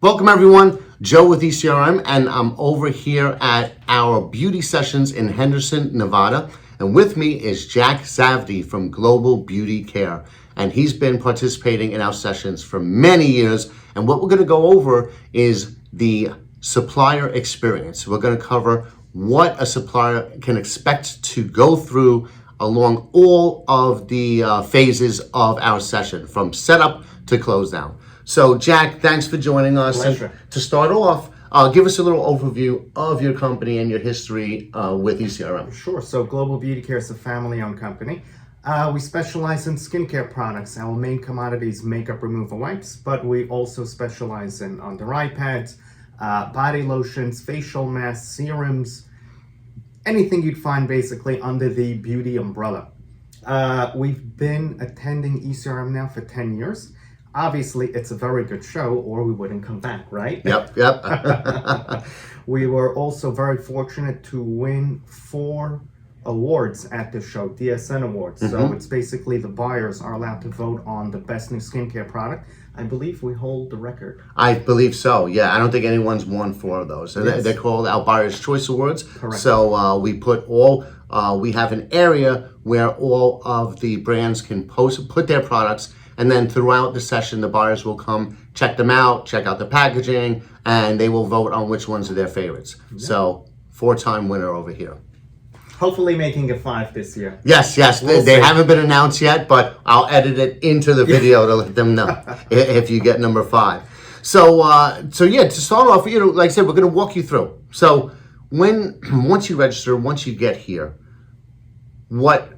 Welcome everyone, Joe with ECRM, and I'm over here at our beauty sessions in Henderson, Nevada. And with me is Jack Savdie from Global Beauty Care. And he's been participating in our sessions for many years. And what we're gonna go over is the supplier experience. We're gonna cover what a supplier can expect to go through along all of the phases of our session, from setup to close down. So Jack, thanks for joining us. Pleasure. And to start off, give us a little overview of your company and your history with ECRM. Sure. So Global Beauty Care is a family-owned company. We specialize in skincare products. Our main commodity is makeup removal wipes, but we also specialize in under eye pads, body lotions, facial masks, serums, anything you'd find basically under the beauty umbrella. We've been attending ECRM now for 10 years. Obviously, it's a very good show, or we wouldn't come back, right? Yep. We were also very fortunate to win 4 awards at the show, DSN Awards. So it's basically the buyers are allowed to vote on the best new skincare product. I believe we hold the record. I believe so, yeah. I don't think anyone's won 4 of those. So Yes. they're called our Buyer's Choice Awards. Correct. So we put we have an area where all of the brands can put their products, and then throughout the session, the buyers will come, check them out, check out the packaging, and they will vote on which ones are their favorites. Yeah. So 4-time winner over here. Hopefully making it 5 this year. Yes. They haven't been announced yet, but I'll edit it into the video to let them know if you get number 5. So yeah, to start off, like I said, we're going to walk you through. So once you register, once you get here, what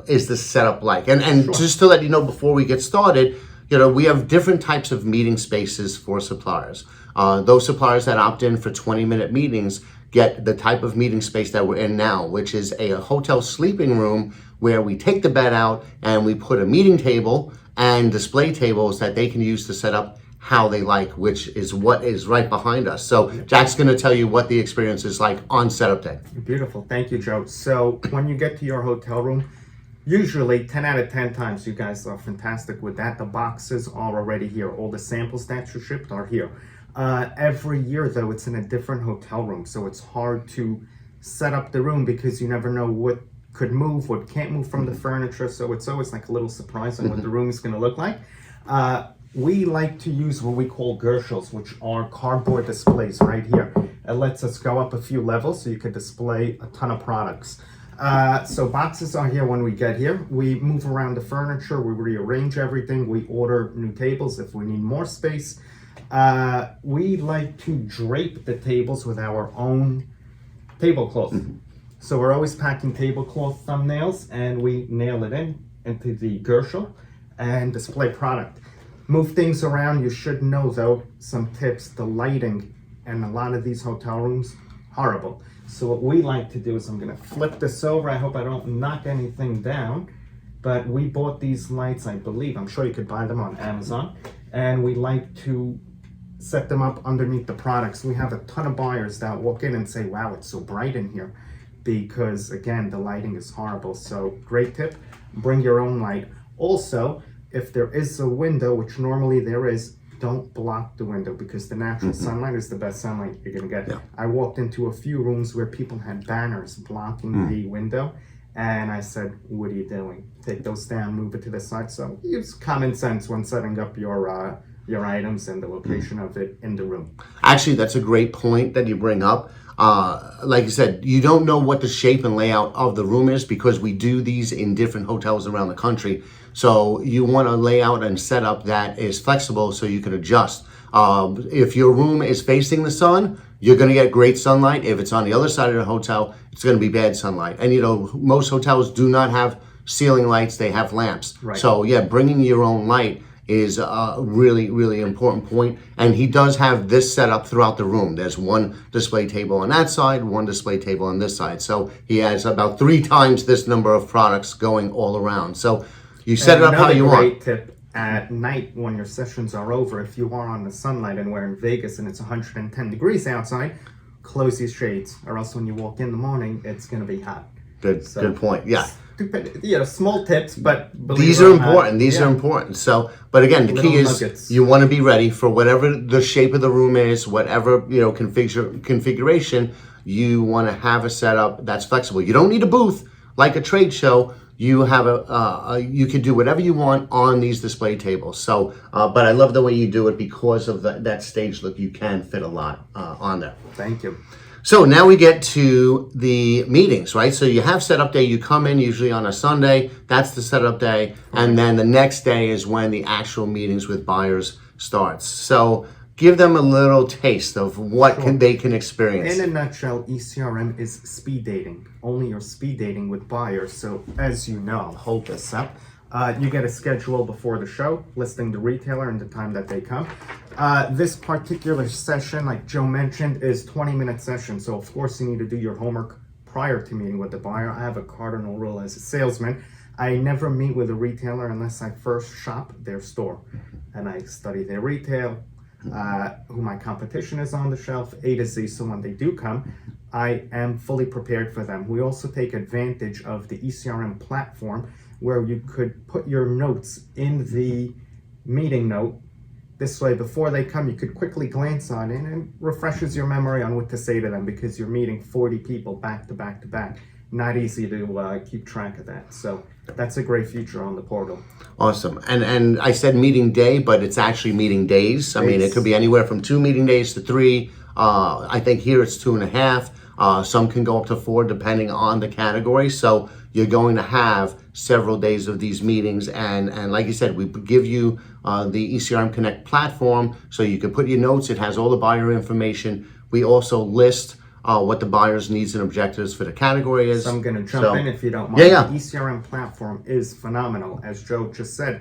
is the setup like? And Sure. Just to let you know before we get started, we have different types of meeting spaces for suppliers. Those suppliers that opt in for 20-minute meetings get the type of meeting space that we're in now, which is a hotel sleeping room where we take the bed out and we put a meeting table and display tables that they can use to set up how they like, which is what is right behind us. So Jack's gonna tell you what the experience is like on setup day. Beautiful, thank you, Joe. So when you get to your hotel room, usually 10 out of 10 times, you guys are fantastic with that. The boxes are already here. All the samples that you shipped are here. Every year though, it's in a different hotel room. So it's hard to set up the room because you never know what could move, what can't move from the furniture. So it's always like a little surprise on what the room is gonna look like. We like to use what we call Gershels, which are cardboard displays right here. It lets us go up a few levels so you can display a ton of products. So boxes are here when we get here. We move around the furniture, we rearrange everything, we order new tables if we need more space. We like to drape the tables with our own tablecloth. So we're always packing tablecloth thumbnails and we nail it into the Gershel and display product. Move things around. You should know though, some tips, the lighting in a lot of these hotel rooms, horrible. So what we like to do is, I'm gonna flip this over. I hope I don't knock anything down, but we bought these lights, I believe, I'm sure you could buy them on Amazon, and we like to set them up underneath the products. We have a ton of buyers that walk in and say, wow, it's so bright in here, because again, the lighting is horrible. So great tip, bring your own light. Also, if there is a window, which normally there is, don't block the window, because the natural sunlight is the best sunlight you're gonna get. Yeah. I walked into a few rooms where people had banners blocking the window, and I said, what are you doing? Take those down, move it to the side. So use common sense when setting up your items and the location of it in the room. Actually, that's a great point that you bring up. Like you said, you don't know what the shape and layout of the room is, because we do these in different hotels around the country. So you want to lay out and set up that is flexible so you can adjust. If your room is facing the sun, you're going to get great sunlight. If it's on the other side of the hotel, it's going to be bad sunlight. And most hotels do not have ceiling lights, they have lamps. Right. So yeah, bringing your own light is a really, really important point. And he does have this set up throughout the room. There's one display table on that side, one display table on this side. So he has about 3 times this number of products going all around. So you set it up how you want. Another great tip, at night when your sessions are over, if you are on the sunlight and we're in Vegas and it's 110 degrees outside, close your shades, or else when you walk in the morning, it's going to be hot. Good point. Yeah. Small tips, but these are important. These are important. So, but again, the key is nuggets. you want to be ready for whatever the shape of the room is, whatever configuration. You want to have a setup that's flexible. You don't need a booth like a trade show. You have you can do whatever you want on these display tables. So, but I love the way you do it because of that stage look. You can fit a lot on there. Thank you. So now we get to the meetings, right? So you have setup day, you come in usually on a Sunday, that's the setup day, and then the next day is when the actual meetings with buyers starts. So give them a little taste of what they can experience. In a nutshell, ECRM is speed dating. Only you're speed dating with buyers. So as you know, I'll hold this up. You get a schedule before the show, listing the retailer and the time that they come. This particular session, like Joe mentioned, is 20-minute session. So of course you need to do your homework prior to meeting with the buyer. I have a cardinal rule as a salesman. I never meet with a retailer unless I first shop their store. And I study their retail, who my competition is on the shelf, A to Z. So when they do come, I am fully prepared for them. We also take advantage of the ECRM platform, where you could put your notes in the meeting note. This way, before they come, you could quickly glance on it and refreshes your memory on what to say to them, because you're meeting 40 people back to back to back. Not easy to keep track of that. So that's a great feature on the portal. Awesome. And I said meeting day, but it's actually meeting days. I mean, it could be anywhere from 2 meeting days to 3. I think here it's 2.5. Some can go up to 4 depending on the category. So you're going to have several days of these meetings, and like you said, we give you the ECRM Connect platform so you can put your notes. It has all the buyer information. We also list what the buyer's needs and objectives for the category is. So I'm going to jump in if you don't mind. Yeah. The ECRM platform is phenomenal. As Joe just said,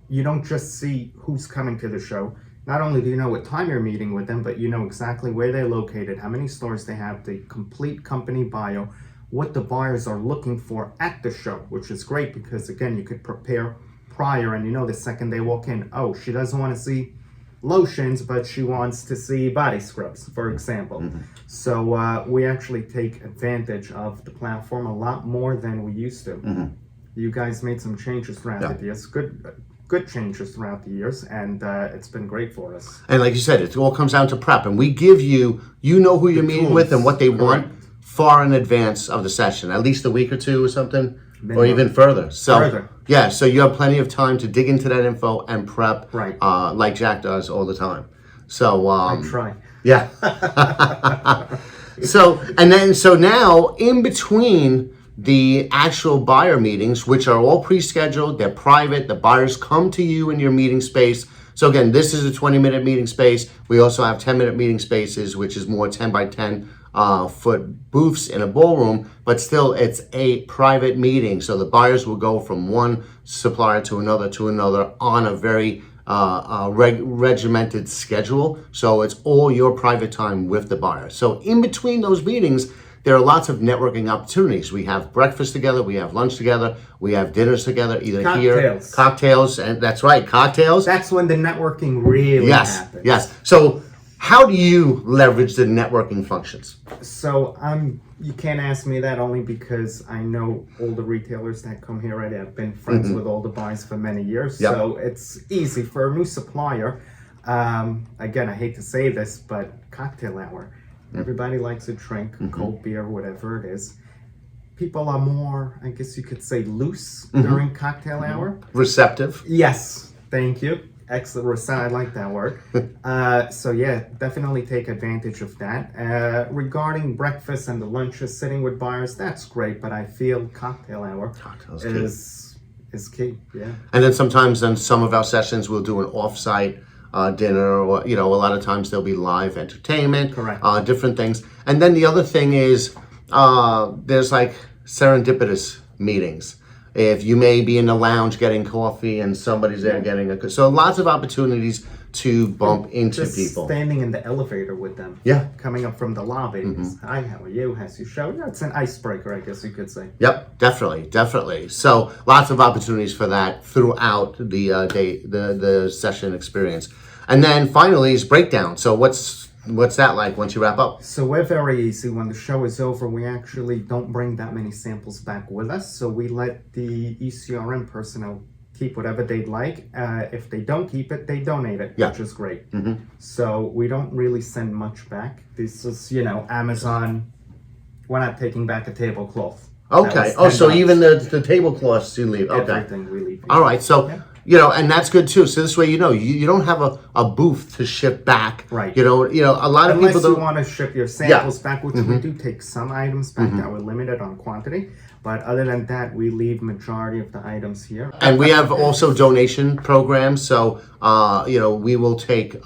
you don't just see who's coming to the show. Not only do you know what time you're meeting with them, but you know exactly where they're located, how many stores they have, the complete company bio, what the buyers are looking for at the show, which is great because, again, you could prepare prior, and you know the second they walk in, oh, she doesn't want to see lotions, but she wants to see body scrubs, for example. So we actually take advantage of the platform a lot more than we used to. You guys made some changes throughout the years, good changes throughout the years, and it's been great for us. And like you said, it all comes down to prep, and we give you know who you're meeting with and what they want far in advance of the session, at least a week or two or something, or even further. So yeah, so you have plenty of time to dig into that info and prep, like Jack does all the time. So I try. Yeah. So now in between the actual buyer meetings, which are all pre-scheduled, they're private, the buyers come to you in your meeting space. So again, this is a 20-minute meeting space. We also have 10-minute meeting spaces, which is more 10 by 10 foot booths in a ballroom, but still it's a private meeting. So the buyers will go from one supplier to another on a very regimented schedule. So it's all your private time with the buyer. So in between those meetings, there are lots of networking opportunities. We have breakfast together, we have lunch together, we have dinners together, cocktails, and that's right, cocktails. That's when the networking really happens. Yes. So how do you leverage the networking functions? So you can't ask me that, only because I know all the retailers that come here already. I've been friends with all the buyers for many years. So it's easy for a new supplier. Again, I hate to say this, but cocktail hour. Everybody likes a drink, cold beer, whatever it is. People are more, I guess you could say, loose during cocktail hour. Receptive. Yes, thank you. Excellent. I like that word. So yeah, definitely take advantage of that. Regarding breakfast and the lunches, sitting with buyers, that's great. But I feel cocktail hour is key. Yeah. And then sometimes in some of our sessions, we'll do an off-site dinner, or a lot of times there'll be live entertainment. Correct. Different things. And then the other thing is there's like serendipitous meetings. If you may be in the lounge getting coffee and somebody's there getting so lots of opportunities to bump into people. Standing in the elevator with them. Yeah. Coming up from the lobby. Hi, how are you? How's your show? Yeah, it's an icebreaker, I guess you could say. Yep, definitely. So lots of opportunities for that throughout the session experience. And then finally is breakdown. So what's What's that like once you wrap up? So we're very easy. When the show is over, we actually don't bring that many samples back with us. So we let the ECRM personnel keep whatever they'd like. If they don't keep it, they donate it, which is great. So we don't really send much back. This is, Amazon. We're not taking back a tablecloth. Okay. Oh, so even the tablecloths you leave. Okay. Everything we leave. All right. So, and that's good too. So this way, you don't have a booth to ship back. Right. A lot of Unless people don't you want to ship your samples back, which we do take some items back that we're limited on quantity. But other than that, we leave majority of the items here. And we have also donation programs. So, we will take,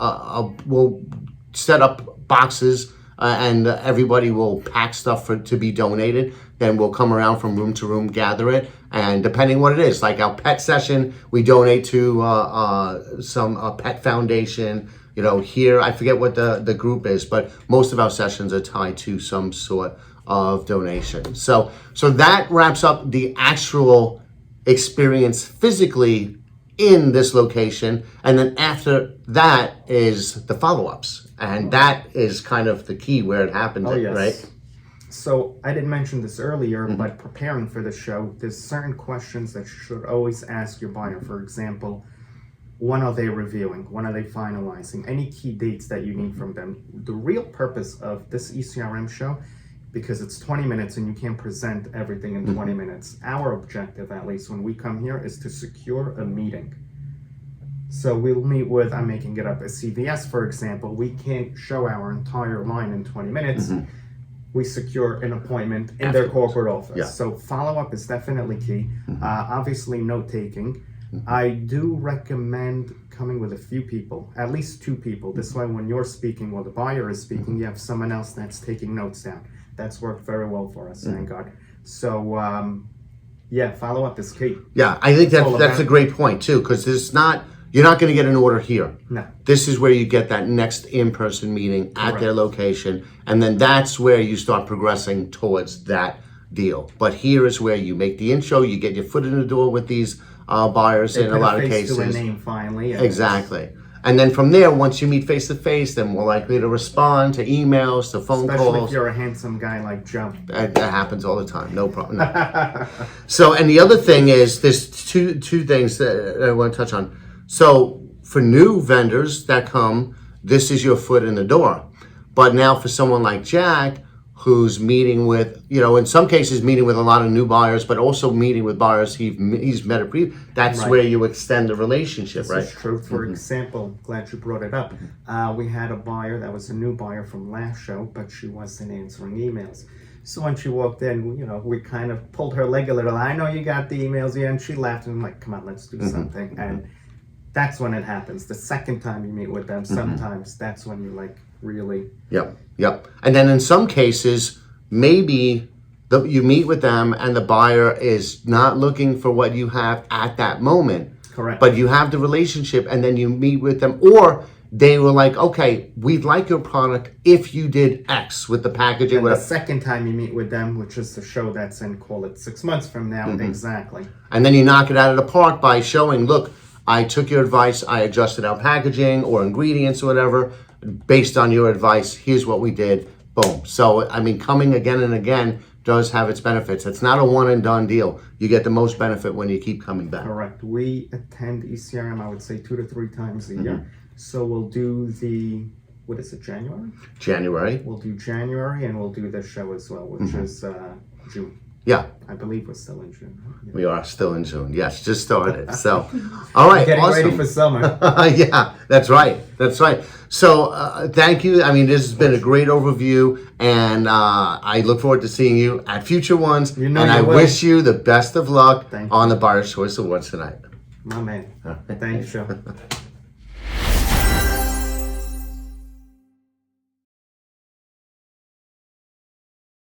we'll set up boxes and everybody will pack stuff to be donated. Then we'll come around from room to room, gather it. And depending what it is, like our pet session, we donate to some pet foundation. Here, I forget what the group is, but most of our sessions are tied to some sort of donation. So that wraps up the actual experience physically in this location. And then after that is the follow-ups. And that is kind of the key where it happens, right? So I didn't mention this earlier, but preparing for the show, there's certain questions that you should always ask your buyer. For example, when are they reviewing? When are they finalizing? Any key dates that you need from them. The real purpose of this ECRM show, because it's 20 minutes and you can't present everything in 20 minutes. Our objective, at least when we come here, is to secure a meeting. So we'll meet with, I'm making it up, a CVS, for example. We can't show our entire line in 20 minutes. We secure an appointment in their corporate office. So follow-up is definitely key. Obviously, note-taking. I do recommend coming with a few people, at least 2 people. This way, when you're speaking or the buyer is speaking, you have someone else that's taking notes down. That's worked very well for us, thank God. So, follow-up is key. Yeah, I think that's a great point, too, because you're not going to get an order here. No. This is where you get that next in-person meeting at their location, and then that's where you start progressing towards that deal. But here is where you make the intro, you get your foot in the door with these buyers in a lot of cases. They put a face to a name finally. Exactly. And then from there, once you meet face to face, then more likely to respond to emails, to phone calls. Especially if you're a handsome guy like Joe. That happens all the time. No problem. No. So, and the other thing is, there's two things that I want to touch on. So for new vendors that come, this is your foot in the door. But now for someone like Jack, who's meeting with, in some cases meeting with a lot of new buyers, but also meeting with buyers he's met a previous, that's where you extend the relationship, right? This is true. For example, glad you brought it up. We had a buyer that was a new buyer from last show, but she wasn't answering emails. So when she walked in, we kind of pulled her leg a little. I know you got the emails, and she laughed, and I'm like, come on, let's do something. And that's when it happens. The second time you meet with them, sometimes that's when you really. Yep. And then in some cases, maybe you meet with them and the buyer is not looking for what you have at that moment. Correct. But you have the relationship and then you meet with them, or they were like, okay, we'd like your product if you did X with the packaging. And the second time you meet with them, which is the show that's in, call it 6 months from now, exactly. And then you knock it out of the park by showing, look, I took your advice, I adjusted our packaging or ingredients or whatever. Based on your advice, here's what we did. Boom. So, coming again and again does have its benefits. It's not a one and done deal. You get the most benefit when you keep coming back. Correct. We attend ECRM, I would say 2 to 3 times a year. So we'll do January? January. We'll do January and we'll do this show as well, which is June. Yeah. I believe we're still in June. Yeah. We are still in June. Yes, just started. So, all right. Getting awesome. ready for summer. Yeah, that's right. So, thank you. This has been a great overview, and I look forward to seeing you at future ones. And I wish you the best of luck on the Buyer's Choice Awards tonight. My man. Thanks, Joe.